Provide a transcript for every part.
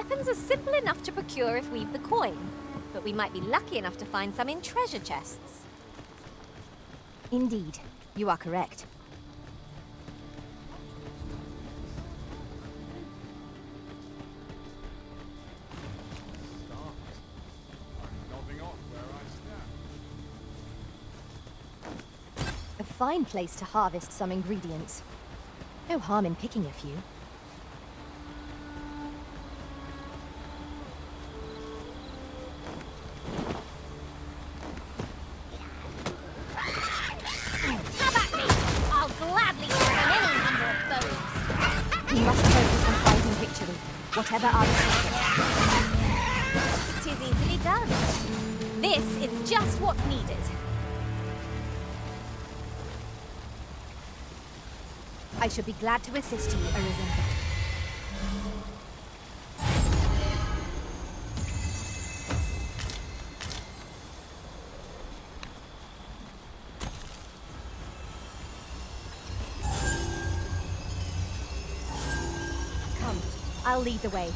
weapons are simple enough to procure if we've the coin, but we might be lucky enough to find some in treasure chests. Indeed, you are correct. A fine place to harvest some ingredients. No harm in picking a few. Have at me! I'll gladly turn any number of foes. We must focus on finding victory, whatever our secret. It is easily done. This is just what's needed. I should be glad to assist you, Arisen. Come, I'll lead the way.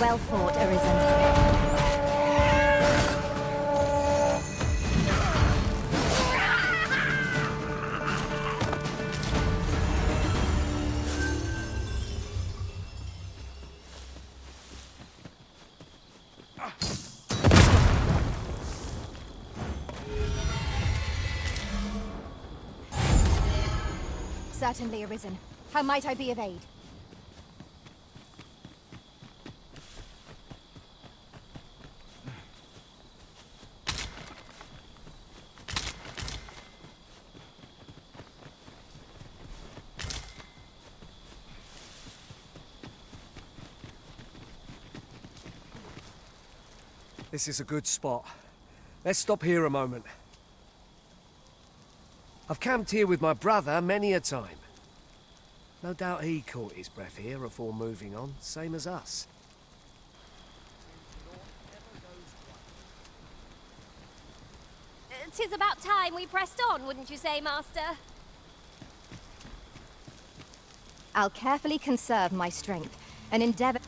Well fought, Arisen. Certainly, Arisen. How might I be of aid? This is a good spot. Let's stop here a moment. I've camped here with my brother many a time. No doubt he caught his breath here before moving on, same as us. "'Tis about time we pressed on, wouldn't you say, Master? I'll carefully conserve my strength and endeavor...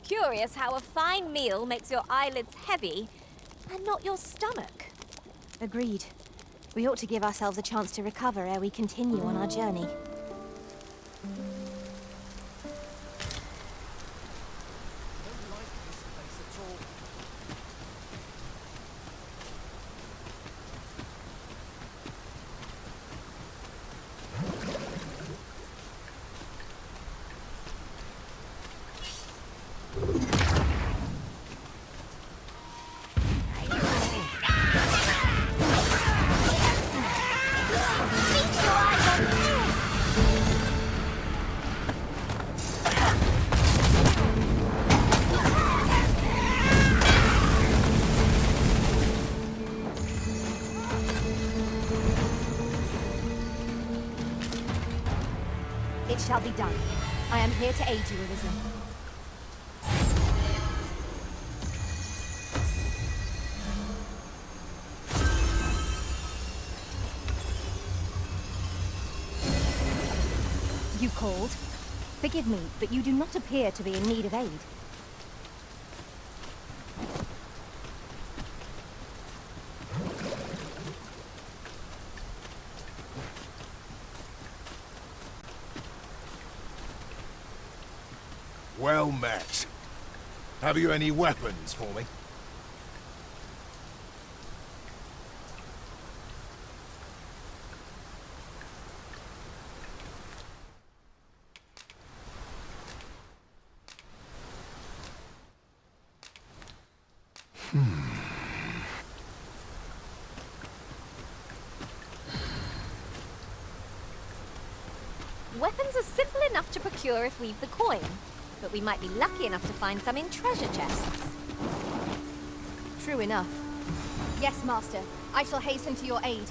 Curious how a fine meal makes your eyelids heavy and not your stomach. Agreed. We ought to give ourselves a chance to recover ere we continue on our journey. It shall be done. I am here to aid you, Arisen. You called? Forgive me, but you do not appear to be in need of aid. Well met. Have you any weapons for me? Weapons are simple enough to procure if we've the coin, but we might be lucky enough to find some in treasure chests. True enough. Yes, Master. I shall hasten to your aid.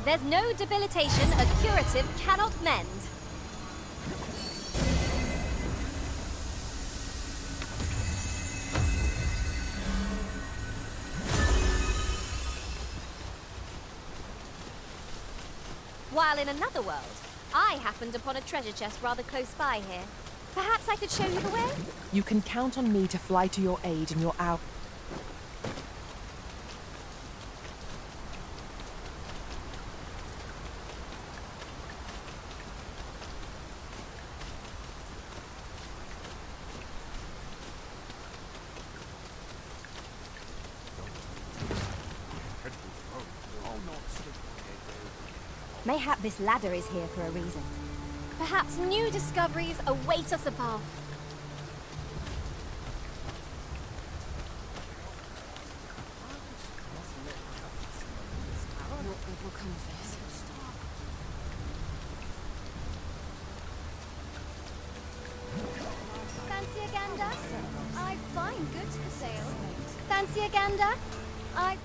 There's no debilitation a curative cannot mend. While in another world, I happened upon a treasure chest rather close by here. Perhaps I could show you the way? You can count on me to fly to your aid in your hour. Mayhap this ladder is here for a reason. Perhaps new discoveries await us above. Fancy a gander? I find goods for sale. Fancy a gander? I...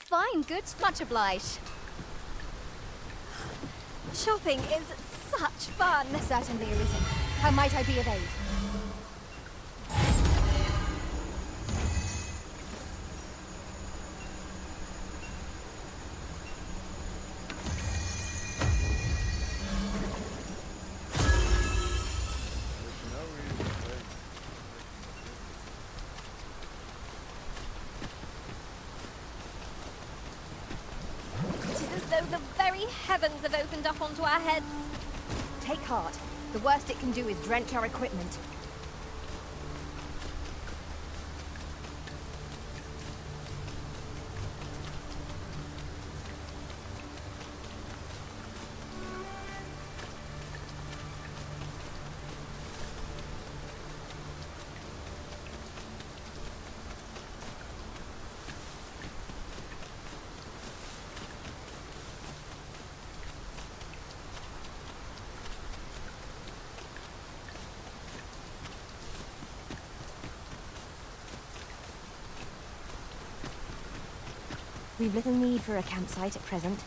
Fine goods, much obliged. Shopping is such fun. Certainly arisen. How might I be of aid? It is as though the very heavens have opened up onto our heads. Take heart. The worst it can do is drench our equipment. We've little need for a campsite at present.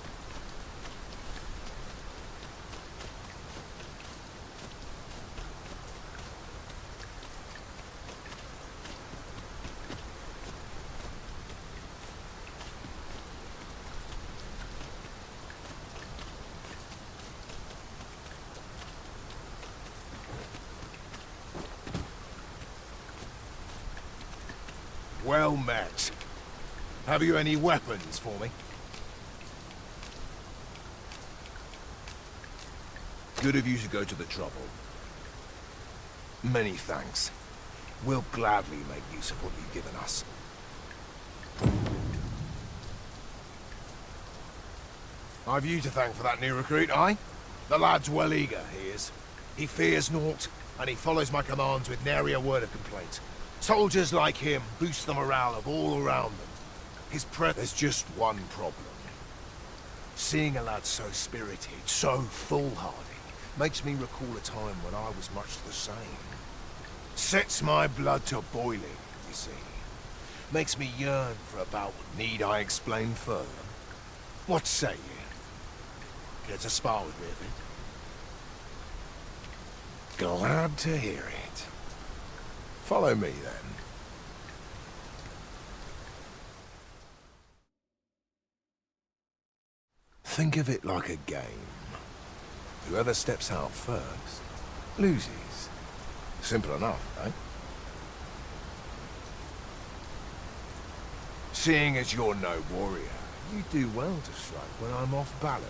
Well met. Have you any weapons for me? Good of you to go to the trouble. Many thanks. We'll gladly make use of what you've given us. I've you to thank for that new recruit, aye? The lad's well eager, he is. He fears naught, and he follows my commands with nary a word of complaint. Soldiers like him boost the morale of all around them. There's just one problem. Seeing a lad so spirited, so foolhardy, makes me recall a time when I was much the same. Sets my blood to boiling, you see. Makes me yearn for a bout. Need I explain further? What say you? Care to spar with me a bit? Glad to hear it. Follow me, then. Think of it like a game. Whoever steps out first, loses. Simple enough, eh? Seeing as you're no warrior, you do well to strike when I'm off balance.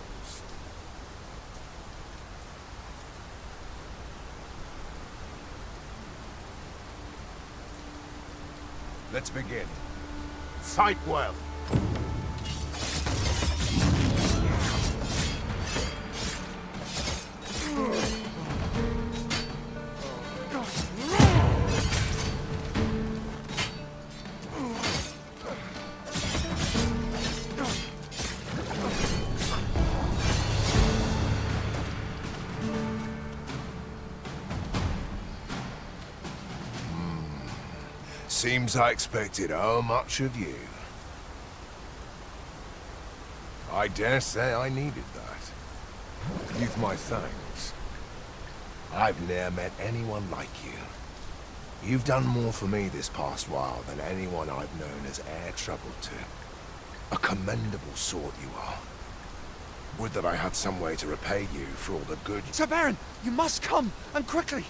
Let's begin. Fight well. Seems I expected how much of you. I dare say I needed that. You've my thanks. I've ne'er met anyone like you. You've done more for me this past while than anyone I've known has e'er troubled to. A commendable sort you are. Would that I had some way to repay you for all the good... Sir Baron, you must come, and quickly!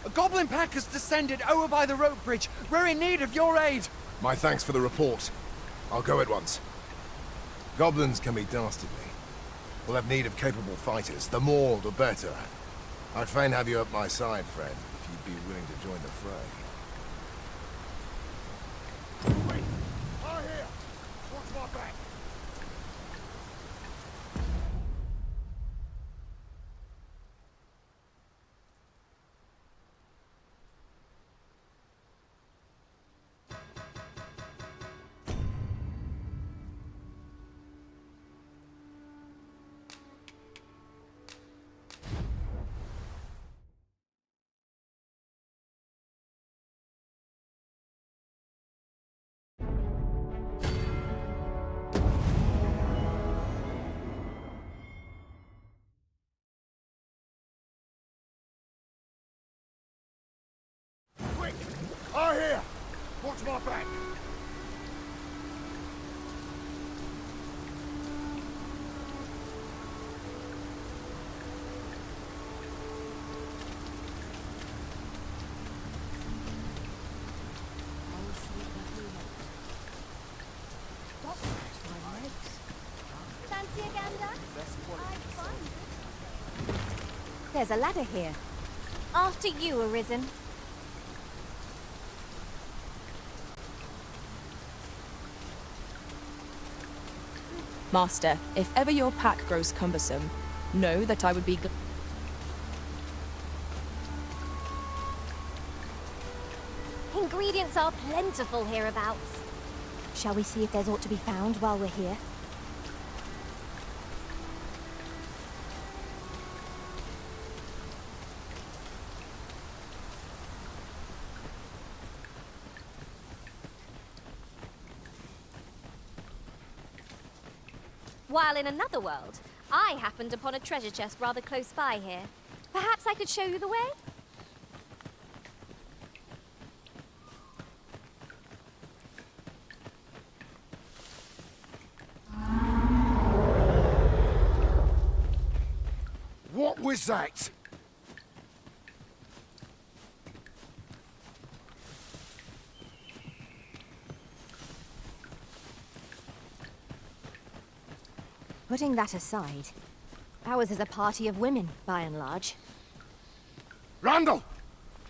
A goblin pack has descended over by the rope bridge. We're in need of your aid. My thanks for the report. I'll go at once. Goblins can be dastardly. We'll have need of capable fighters. The more, the better. I'd fain have you at my side, friend, if you'd be willing to join the fray. Wait! I here! Watch my back! Quick! I here! Watch my back! Fancy a gander? There's a ladder here. After you, Arisen. Master, if ever your pack grows cumbersome, know that I would be... Ingredients are plentiful hereabouts. Shall we see if there's aught to be found while we're here? While in another world, I happened upon a treasure chest rather close by here. Perhaps I could show you the way? What was that? Putting that aside, ours is a party of women, by and large. Randall!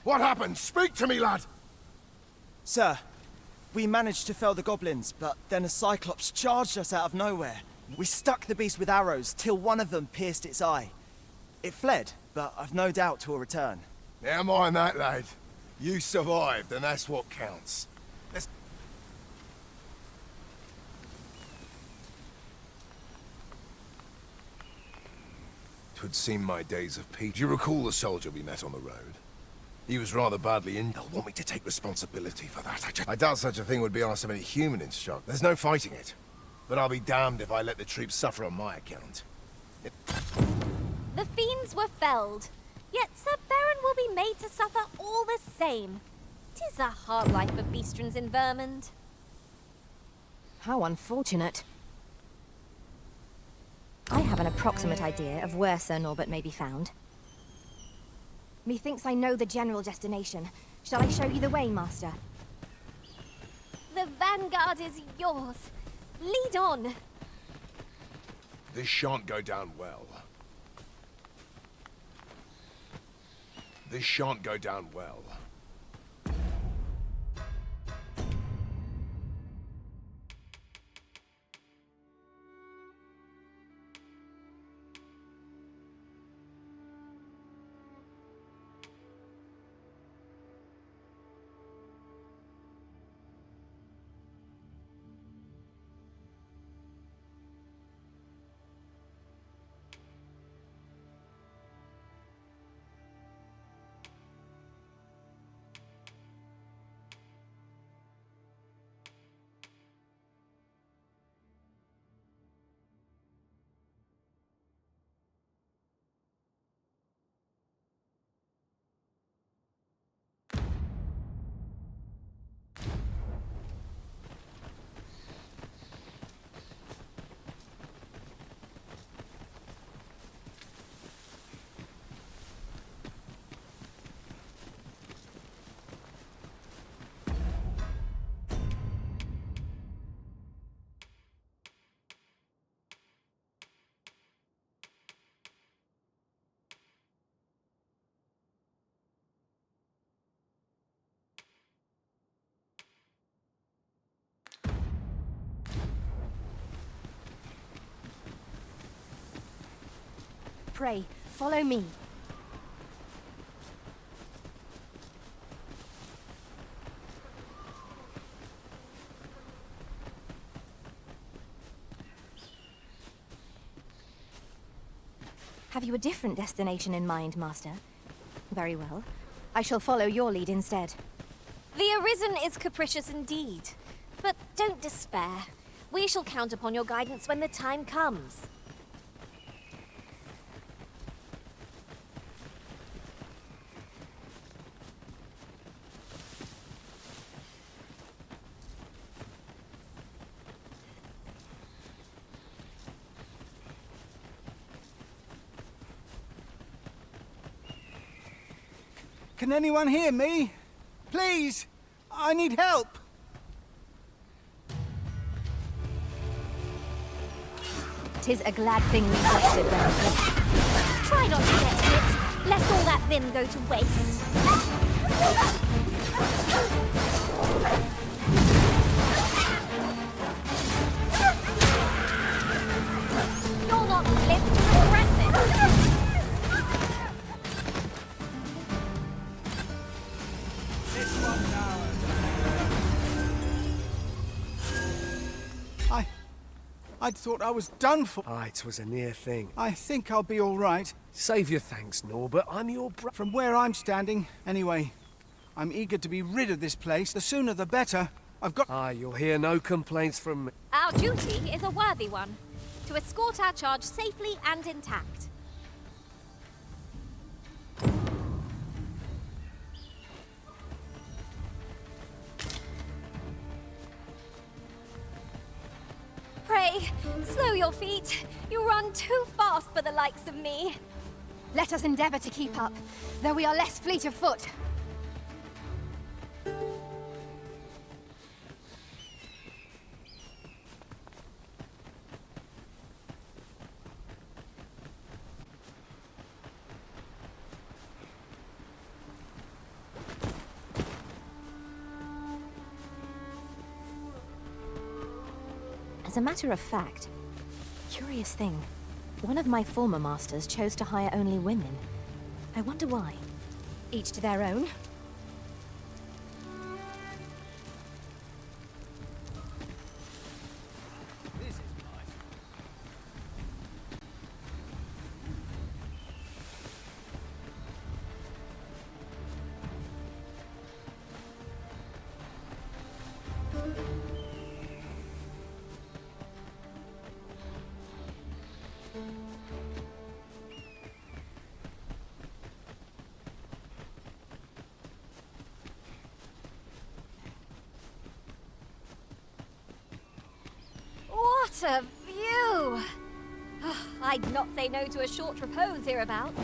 What happened? Speak to me, lad! Sir, we managed to fell the goblins, but then a cyclops charged us out of nowhere. We stuck the beast with arrows till one of them pierced its eye. It fled, but I've no doubt 'twill return. Never mind that, lad. You survived, and that's what counts. Let's... Twould seem my days of peace. Do you recall the soldier we met on the road? He was rather badly injured. They'll want me to take responsibility for that. I doubt such a thing would be asked of any human instructor. There's no fighting it. But I'll be damned if I let the troops suffer on my account. The fiends were felled, yet Sir Baron will be made to suffer all the same. 'Tis a hard life for beastrons in Vermund. How unfortunate. I have an approximate idea of where Sir Norbert may be found. Methinks I know the general destination. Shall I show you the way, Master? The vanguard is yours. Lead on. This shan't go down well. This shan't go down well. Pray, follow me. Have you a different destination in mind, Master? Very well. I shall follow your lead instead. The Arisen is capricious indeed. But don't despair. We shall count upon your guidance when the time comes. Can anyone hear me? Please! I need help! 'Tis a glad thing we rested when we did. Try not to get hit, lest all that vim go to waste. You'll not live to regret this. I'd thought I was done for. Aye, 'twas a near thing. I think I'll be all right. Save your thanks, Norbert. I'm your From where I'm standing, anyway. I'm eager to be rid of this place. The sooner the better. I've got... Aye, you'll hear no complaints from me. Our duty is a worthy one. To escort our charge safely and intact. Pray, slow your feet. You run too fast for the likes of me. Let us endeavor to keep up, though we are less fleet of foot. As a matter of fact, curious thing, one of my former masters chose to hire only women. I wonder why. Each to their own. What a view! I'd not say no to a short repose hereabouts.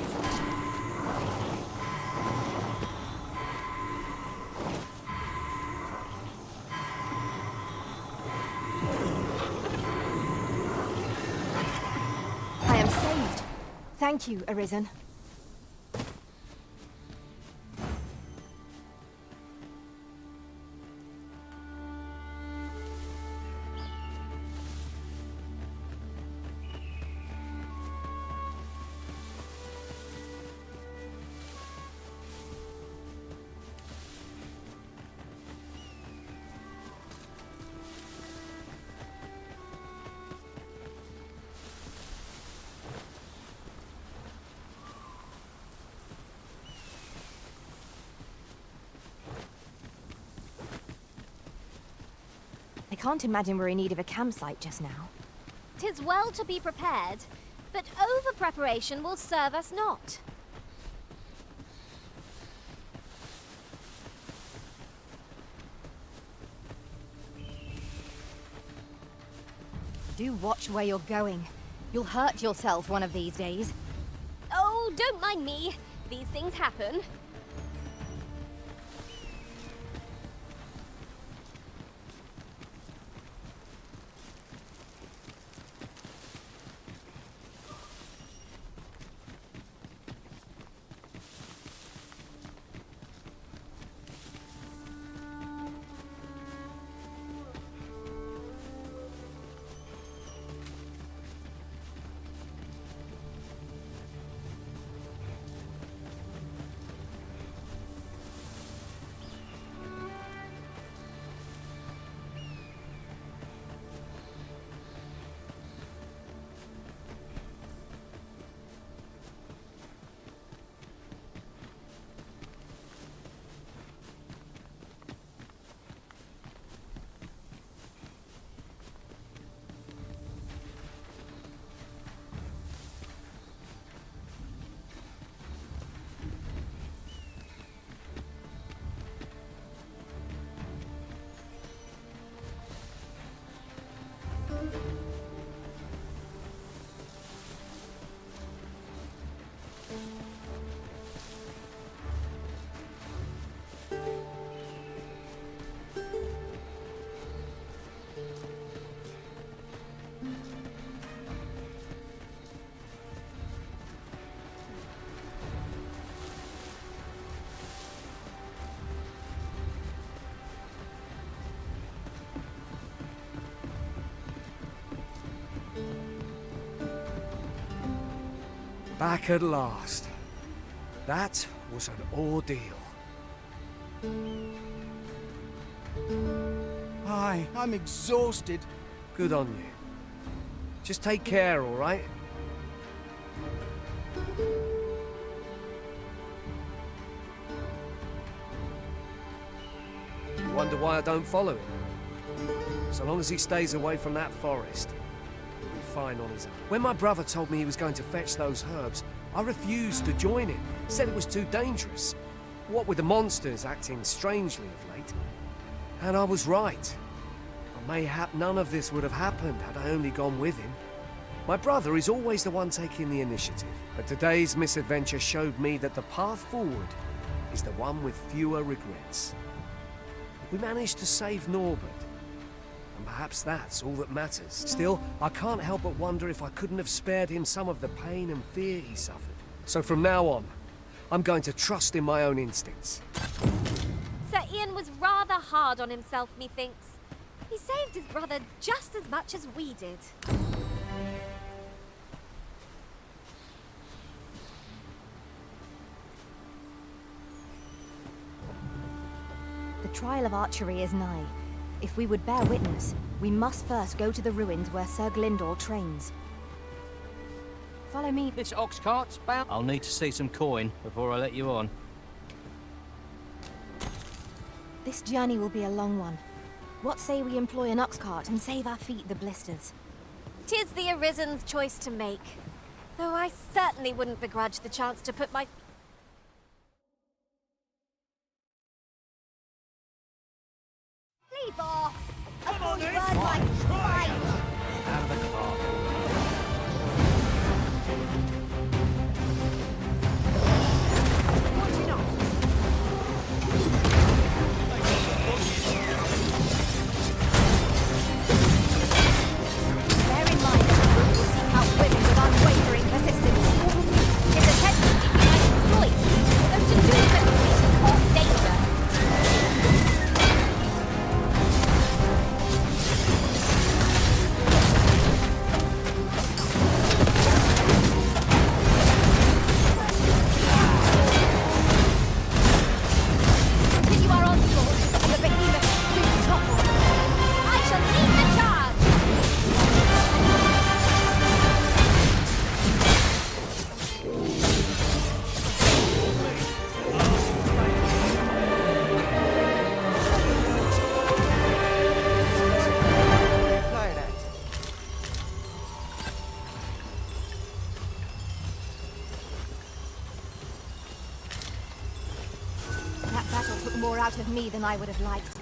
I am saved. Thank you, Arisen. I can't imagine we're in need of a campsite just now. 'Tis well to be prepared, but over-preparation will serve us not. Do watch where you're going. You'll hurt yourself one of these days. Oh, don't mind me. These things happen. Back at last. That was an ordeal. I'm exhausted. Good on you. Just take care, all right? You wonder why I don't follow him? So long as he stays away from that forest, he'll be fine on his own. When my brother told me he was going to fetch those herbs, I refused to join him. Said it was too dangerous. What with the monsters acting strangely of late. And I was right. But mayhap none of this would have happened had I only gone with him. My brother is always the one taking the initiative, but today's misadventure showed me that the path forward is the one with fewer regrets. We managed to save Norbert, and perhaps that's all that matters. Still, I can't help but wonder if I couldn't have spared him some of the pain and fear he suffered. So from now on, I'm going to trust in my own instincts. Sir Ian was rather hard on himself, methinks. He saved his brother just as much as we did. trial of archery is nigh. If we would bear witness, we must first go to the ruins where Sir Glindor trains. Follow me. This ox cart's bound. I'll need to see some coin before I let you on. This journey will be a long one. What say we employ an ox cart and save our feet the blisters? 'Tis the Arisen's choice to make. Though I certainly wouldn't begrudge the chance to put my... Leave off! A full bird like spite! Out of the cart. Watching off! Bear in mind that we will seek out women with unwavering persistence. His attention seeking I exploit, though to do so is cause danger. Continue our onslaught, and the behemoth soon topple. I shall lead the charge! Clarinet. That battle took more out of me than I would have liked.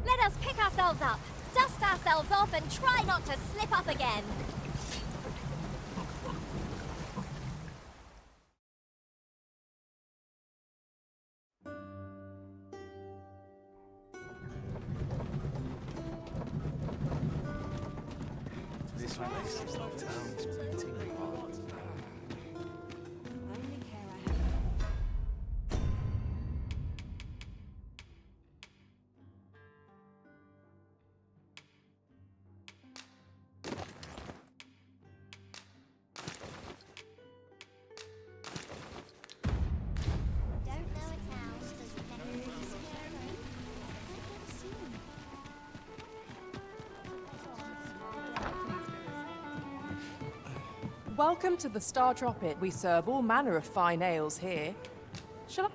Let us pick ourselves up, dust ourselves off, and try not to slip up again. This place is the town's beating heart. Welcome to the Star Tropic. We serve all manner of fine ales here. Shall I...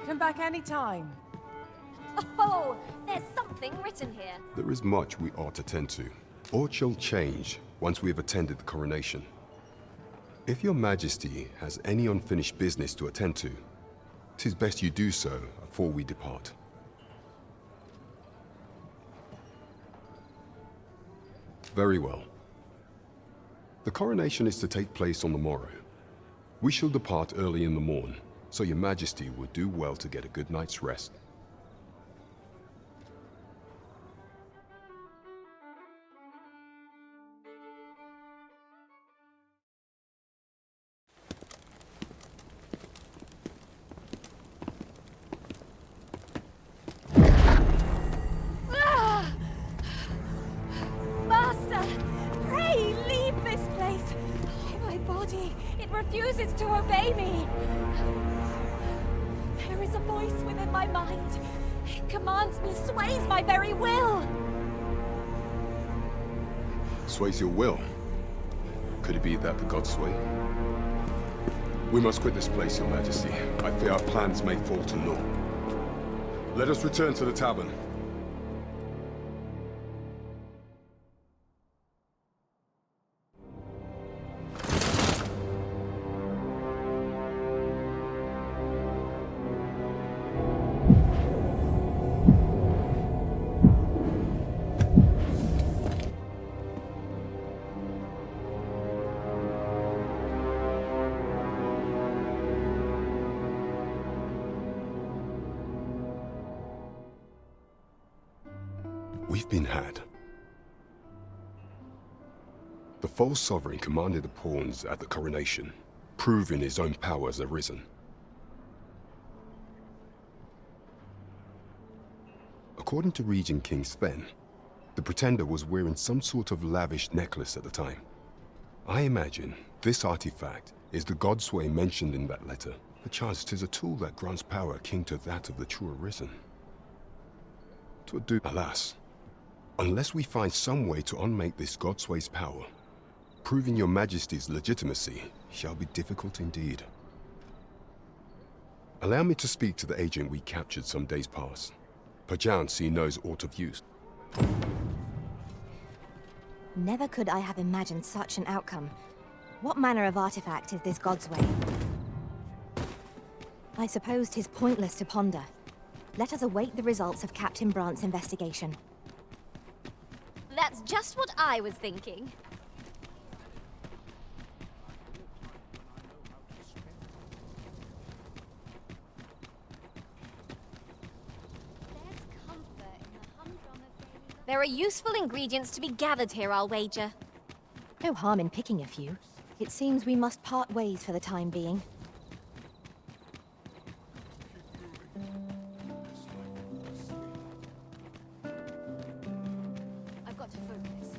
Come back any time. Oh, there's something written here. There is much we ought to tend to, or it shall change once we have attended the coronation. If your majesty has any unfinished business to attend to, 'tis best you do so afore we depart. Very well. The coronation is to take place on the morrow. We shall depart early in the morn, so your majesty would do well to get a good night's rest. Ah! Master, pray leave this place. My body, it refuses to obey me. There is a voice within my mind. It commands me, sways my very will. Sways your will? Could it be that the gods sway? We must quit this place, your majesty. I fear our plans may fall to naught. Let us return to the tavern. We've been had. The false sovereign commanded the pawns at the coronation, proving his own power as arisen. According to Regent King Sven, the Pretender was wearing some sort of lavish necklace at the time. I imagine this artifact is the Godsway mentioned in that letter. Perchance 'tis a tool that grants power akin to that of the true arisen. 'Twould do, alas, unless we find some way to unmake this Godsway's power. Proving your Majesty's legitimacy shall be difficult indeed. Allow me to speak to the agent we captured some days past. Perchance he knows aught of use. Never could I have imagined such an outcome. What manner of artifact is this Godsway? I suppose 'tis pointless to ponder. Let us await the results of Captain Brant's investigation. That's just what I was thinking. There are useful ingredients to be gathered here, I'll wager. No harm in picking a few. It seems we must part ways for the time being. I've got to focus.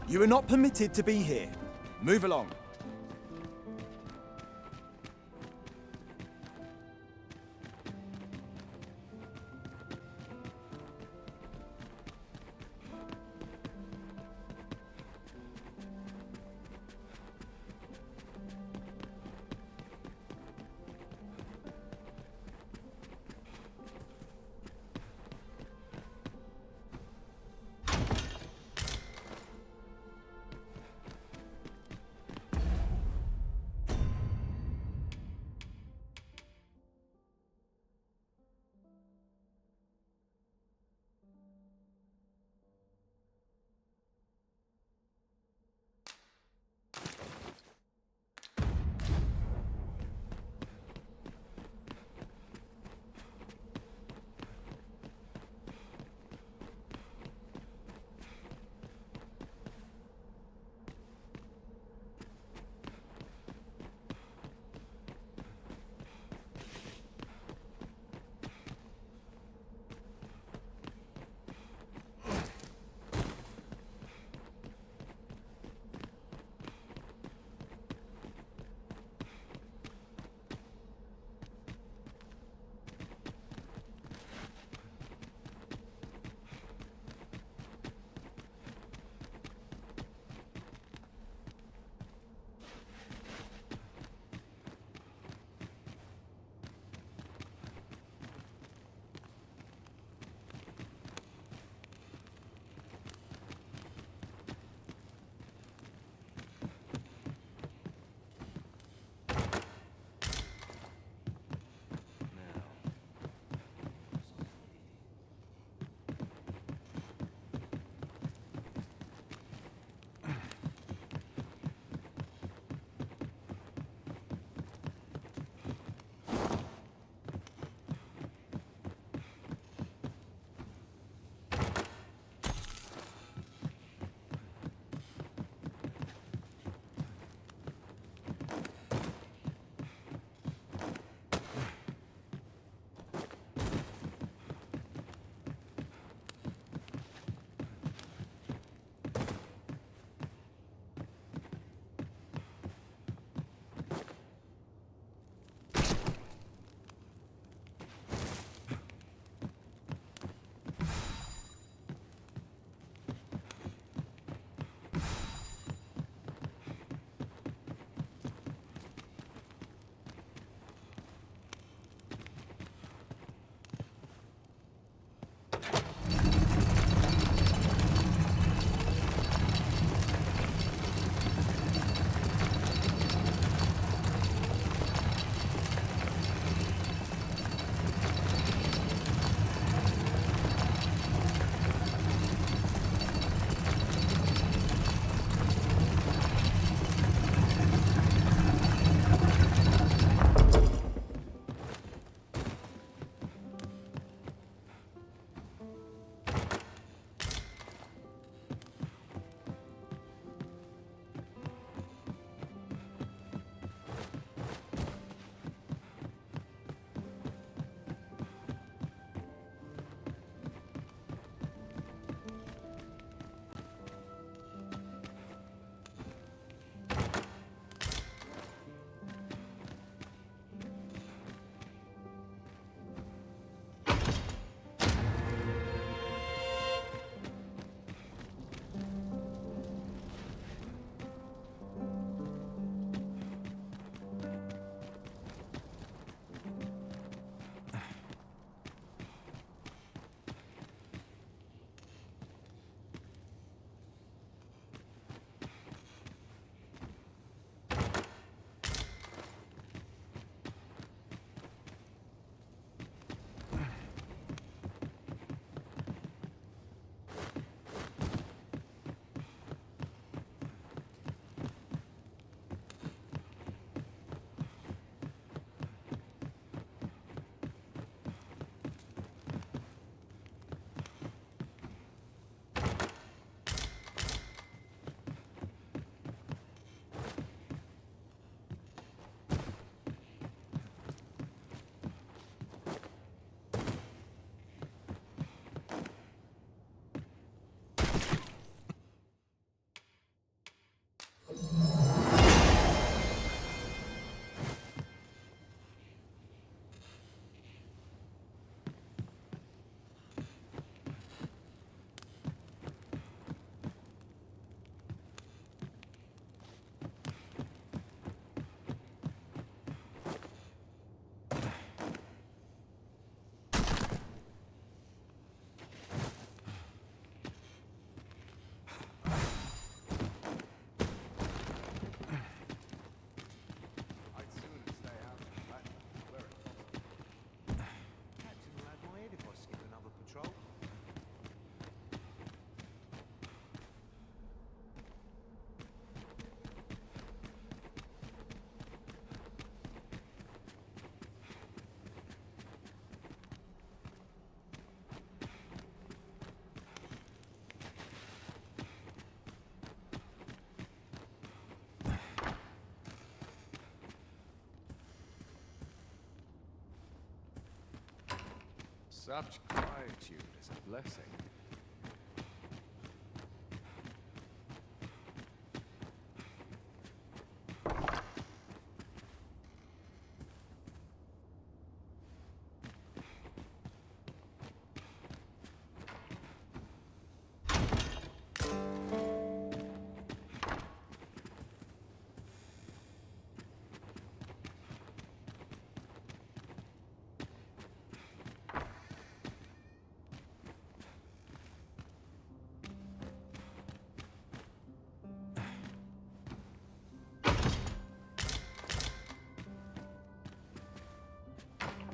You are not permitted to be here. Move along. Such quietude is a blessing.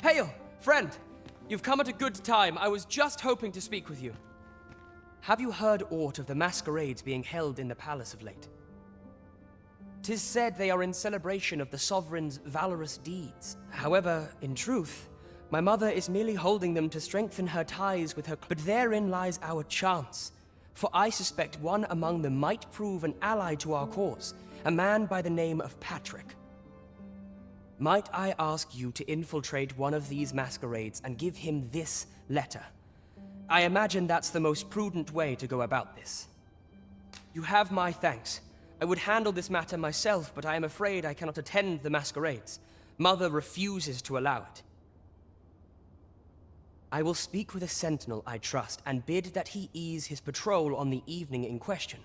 Hail, friend! You've come at a good time. I was just hoping to speak with you. Have you heard aught of the masquerades being held in the palace of late? 'Tis said they are in celebration of the sovereign's valorous deeds. However, in truth, my mother is merely holding them to strengthen her ties with her. But therein lies our chance. For I suspect one among them might prove an ally to our cause, a man by the name of Patrick. Might I ask you to infiltrate one of these masquerades and give him this letter? I imagine that's the most prudent way to go about this. You have my thanks. I would handle this matter myself, but I am afraid I cannot attend the masquerades. Mother refuses to allow it. I will speak with a sentinel I trust and bid that he ease his patrol on the evening in question.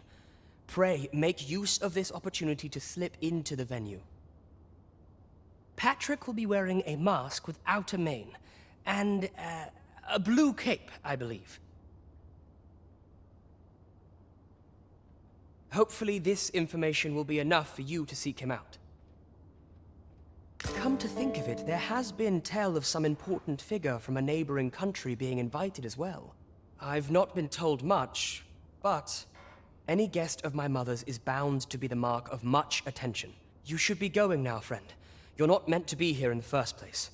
Pray, make use of this opportunity to slip into the venue. Patrick will be wearing a mask without a mane, and a blue cape, I believe. Hopefully this information will be enough for you to seek him out. Come to think of it, there has been tell of some important figure from a neighboring country being invited as well. I've not been told much, but any guest of my mother's is bound to be the mark of much attention. You should be going now, friend. You're not meant to be here in the first place.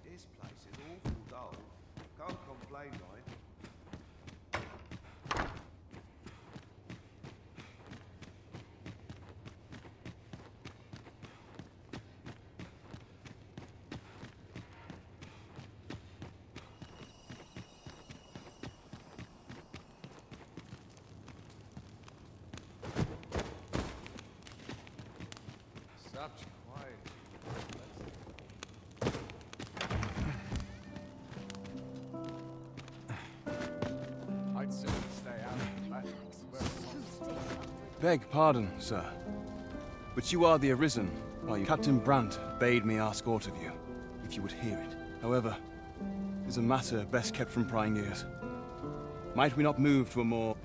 This place is awful dull. Can't complain, right? Such quiet. I'd sooner stay out. Beg pardon, sir. But you are the Arisen, are you? Captain Brandt bade me ask aught of you, if you would hear it. However, it is a matter best kept from prying ears. Might we not move to a more...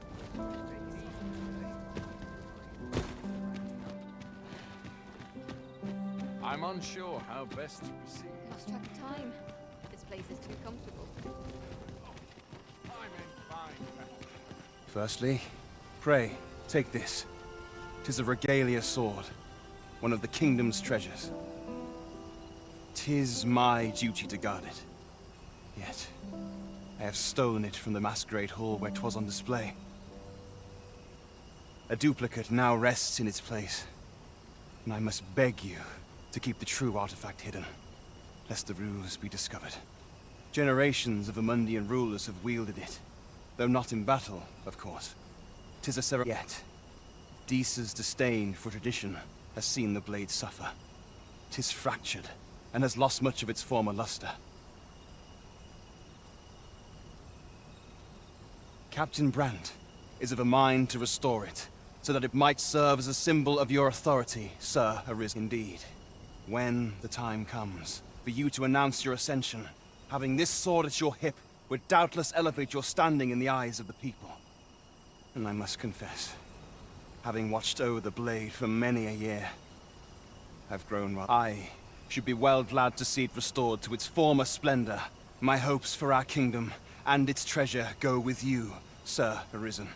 I'm unsure how best to proceed. Lost track of time. This place is too comfortable. I'm in fine health. Firstly, pray, take this. 'Tis a regalia sword, one of the kingdom's treasures. 'Tis my duty to guard it. Yet, I have stolen it from the masquerade hall where 'twas on display. A duplicate now rests in its place, and I must beg you to keep the true artifact hidden, lest the ruse be discovered. Generations of Amundian rulers have wielded it, though not in battle, of course. 'Tis a ceremony. Yet, Deesa's disdain for tradition has seen the blade suffer. 'Tis fractured, and has lost much of its former luster. Captain Brandt is of a mind to restore it, so that it might serve as a symbol of your authority, Sir Arisen. Indeed. When the time comes for you to announce your ascension, having this sword at your hip would doubtless elevate your standing in the eyes of the people. And I must confess, having watched over the blade for many a year, I've grown rather. I should be well glad to see it restored to its former splendor. My hopes for our kingdom and its treasure go with you, Sir Arisen.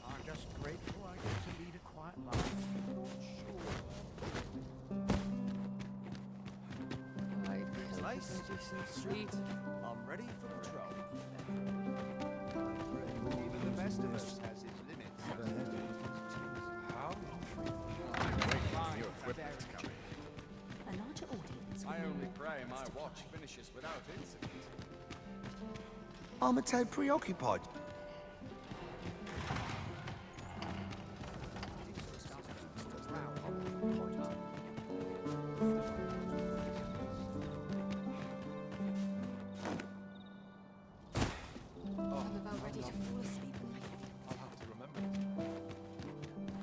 I'm just grateful I get to lead a quiet life. Nice, sweet. I'm ready for patrol. Even the best of us has its limits. How Your equipment's coming. A larger audience. I only pray my watch finishes without incident. I'm a tad preoccupied.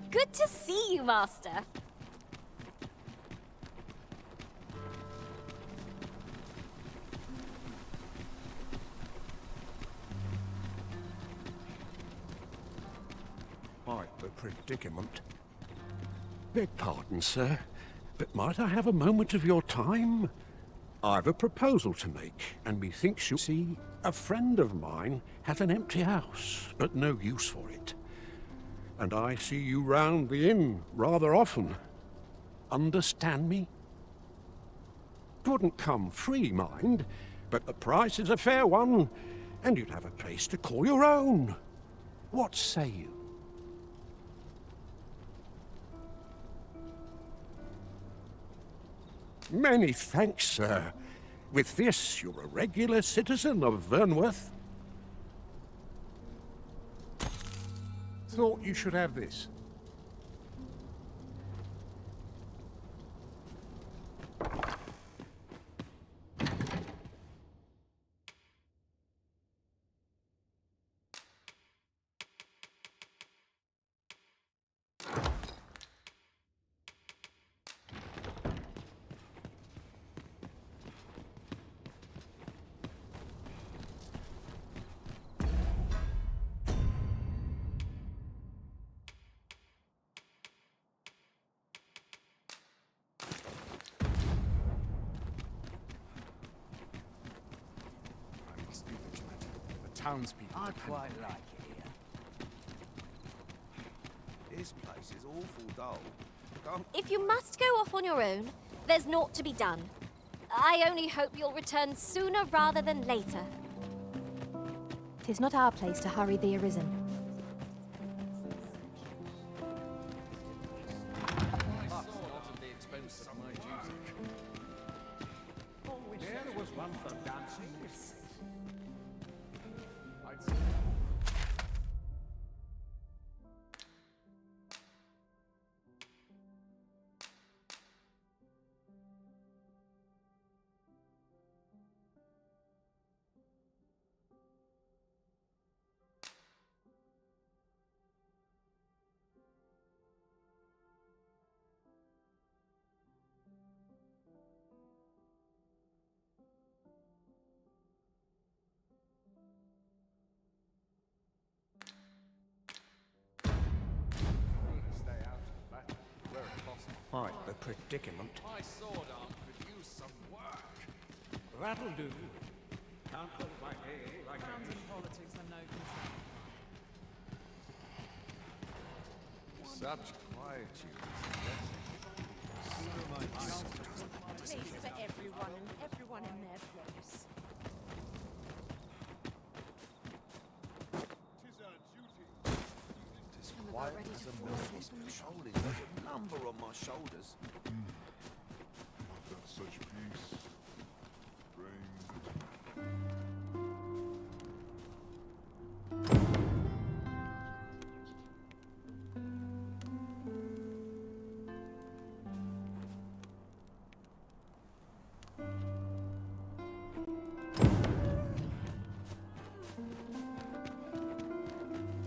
Good to see you, Master. Quite the predicament. Beg pardon, sir, but might I have a moment of your time? I've a proposal to make, and methinks you'll see a friend of mine has an empty house, but no use for it. And I see you round the inn rather often. Understand me? 'Twouldn't come free, mind, but the price is a fair one, and you'd have a place to call your own. What say you? Many thanks, sir. With this, you're a regular citizen of Vernworth. Thought you should have this. I must be vigilant. The townspeople. I quite like it here. This place is awful dull. Can't If you must go off on your own, there's naught to be done. I only hope you'll return sooner rather than later. 'Tis not our place to hurry the Arisen. Not at the expense of my duty. There was one for dancing. I'd say Quite the predicament. My sword arm could use some work. That'll do. Can't hold my ale like I used to. Politics are no concern. Such quietude. Please, for everyone in their place. Quiet as a mill. Surely there's a number on my shoulders. I've got such peace.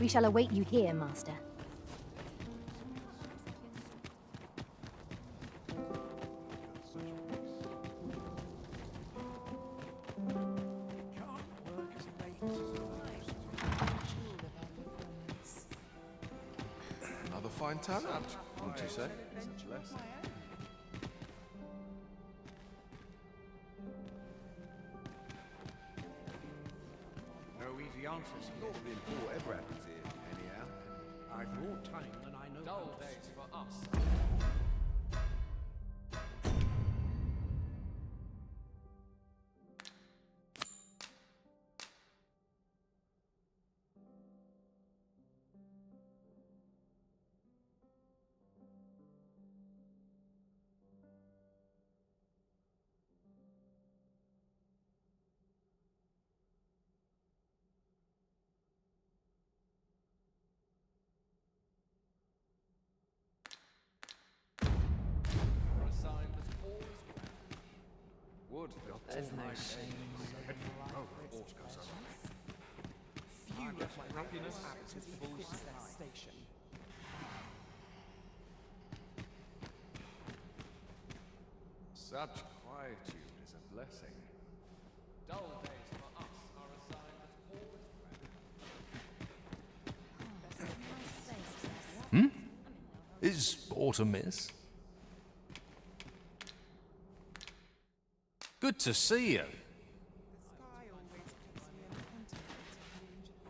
We shall await you here, Master. Another fine talent, wouldn't you say? No easy answers here. Not been poor ever happens here, anyhow. I've more time than I know. Dull days for us. Would there's no shame. Few of my happiness fits their station. Such quietude is a blessing. Dull days for us are a sign that all is well. Is aught amiss? Good to see you.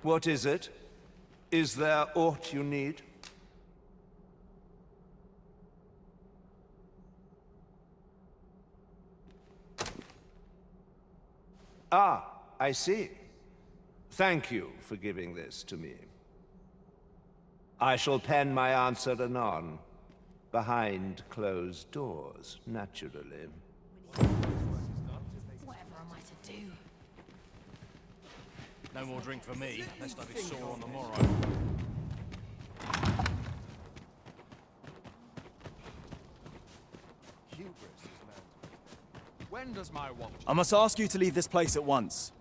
What is it? Is there aught you need? Ah, I see. Thank you for giving this to me. I shall pen my answer anon, behind closed doors, naturally. Whatever am I to do? No more drink for me, lest I be sore on the morrow. When does my watch? I must ask you to leave this place at once.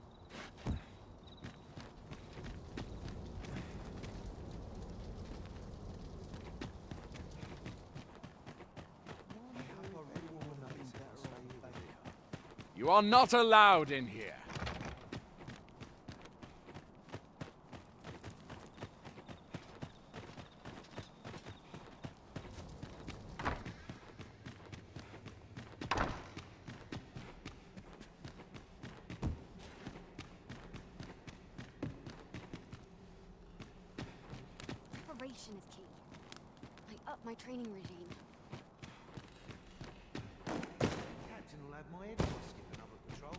You are not allowed in here. Preparation is key. I up my training regime. Captain will have my head if I skip another patrol.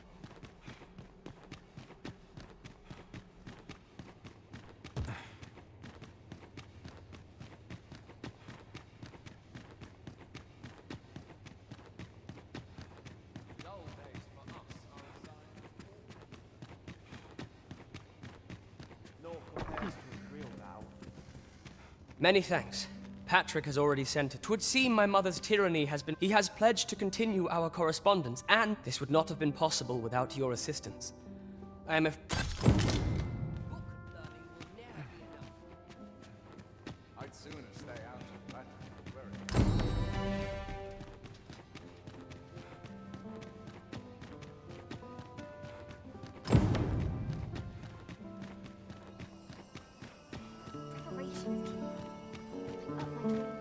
Dull days for us are a sign. No compares to real now. Many thanks. Patrick has already sent it. 'Twould seem my mother's tyranny has been... He has pledged to continue our correspondence, and this would not have been possible without your assistance. I am a... I'd sooner stay out of that. Preparation is key. I up my training regime.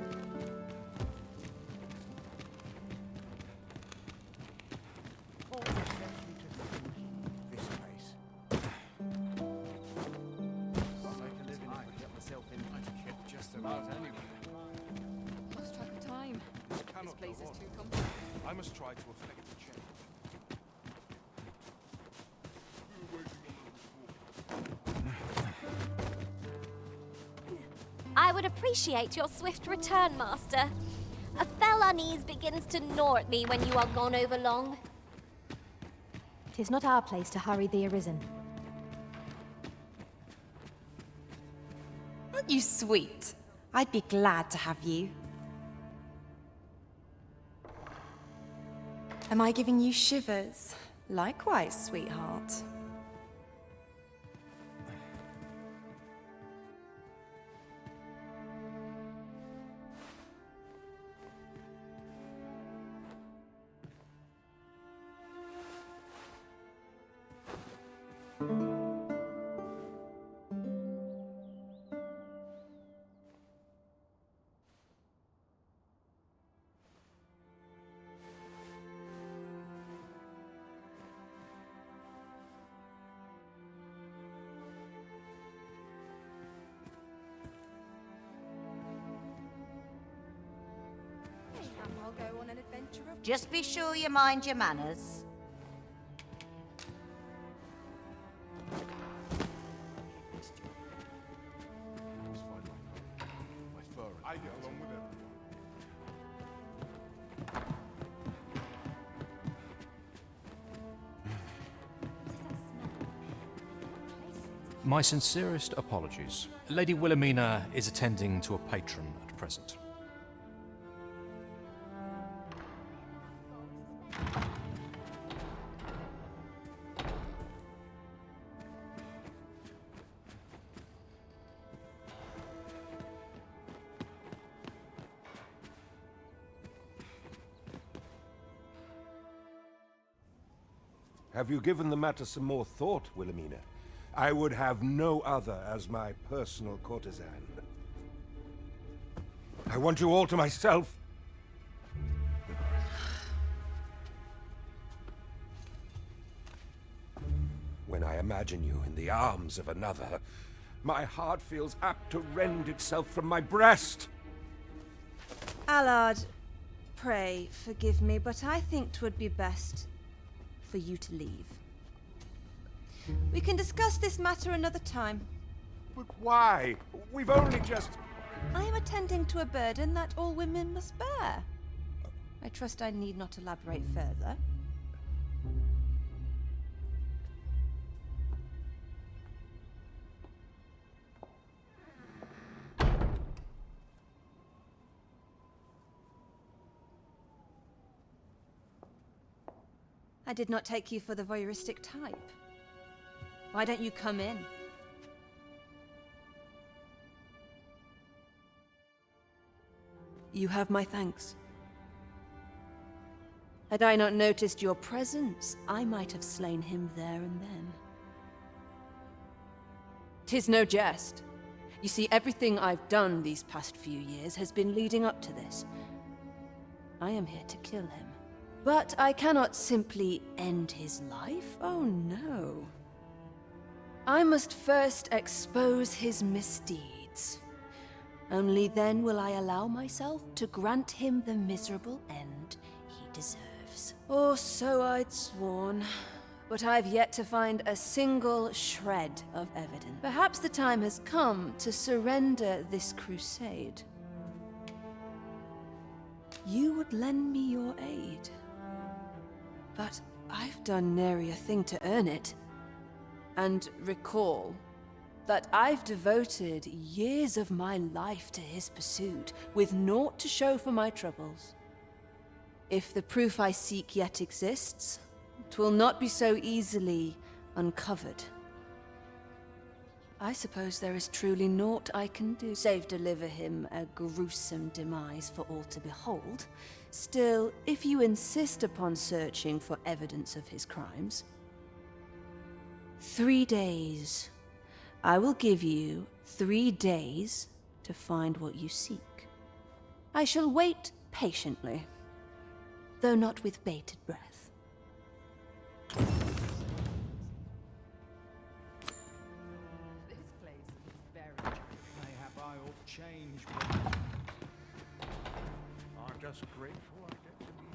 This place is too comfortable. I must try to effect a change. I would appreciate your swift return, Master. A fell unease begins to gnaw at me when you are gone over long. 'Tis not our place to hurry the arisen. Aren't you sweet? I'd be glad to have you. Am I giving you shivers? Likewise, sweetheart. I'll go on an adventure of... Just be sure you mind your manners. I get along with everyone. My sincerest apologies. Lady Wilhelmina is attending to a patron at present. Have you given the matter some more thought, Wilhelmina? I would have no other as my personal courtesan. I want you all to myself. When I imagine you in the arms of another, my heart feels apt to rend itself from my breast. Allard, pray forgive me, but I think 'twould be best for you to leave. We can discuss this matter another time. But why? We've only just... I am attending to a burden that all women must bear. I trust I need not elaborate further. I did not take you for the voyeuristic type. Why don't you come in? You have my thanks. Had I not noticed your presence, I might have slain him there and then. 'Tis no jest. You see, everything I've done these past few years has been leading up to this. I am here to kill him. But I cannot simply end his life. Oh no. I must first expose his misdeeds. Only then will I allow myself to grant him the miserable end he deserves. Or so I'd sworn. But I've yet to find a single shred of evidence. Perhaps the time has come to surrender this crusade. You would lend me your aid. But I've done nary a thing to earn it. And recall that I've devoted years of my life to his pursuit, with naught to show for my troubles. If the proof I seek yet exists, 'twill not be so easily uncovered. I suppose there is truly naught I can do, save deliver him a gruesome demise for all to behold. Still, if you insist upon searching for evidence of his crimes, 3 days. I will give you 3 days to find what you seek. I shall wait patiently, though not with bated breath. This place is very... Mayhap I ought change. I'm just grateful I get to meet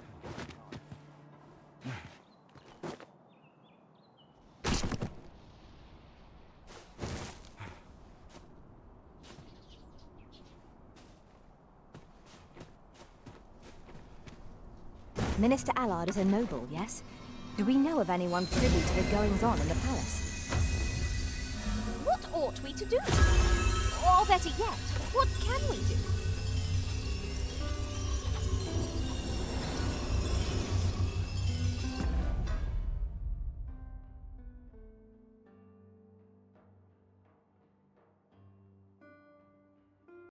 you. Minister Allard is a noble, yes? Do we know of anyone privy to the goings-on in the palace? What ought we to do? Or better yet, what can we do?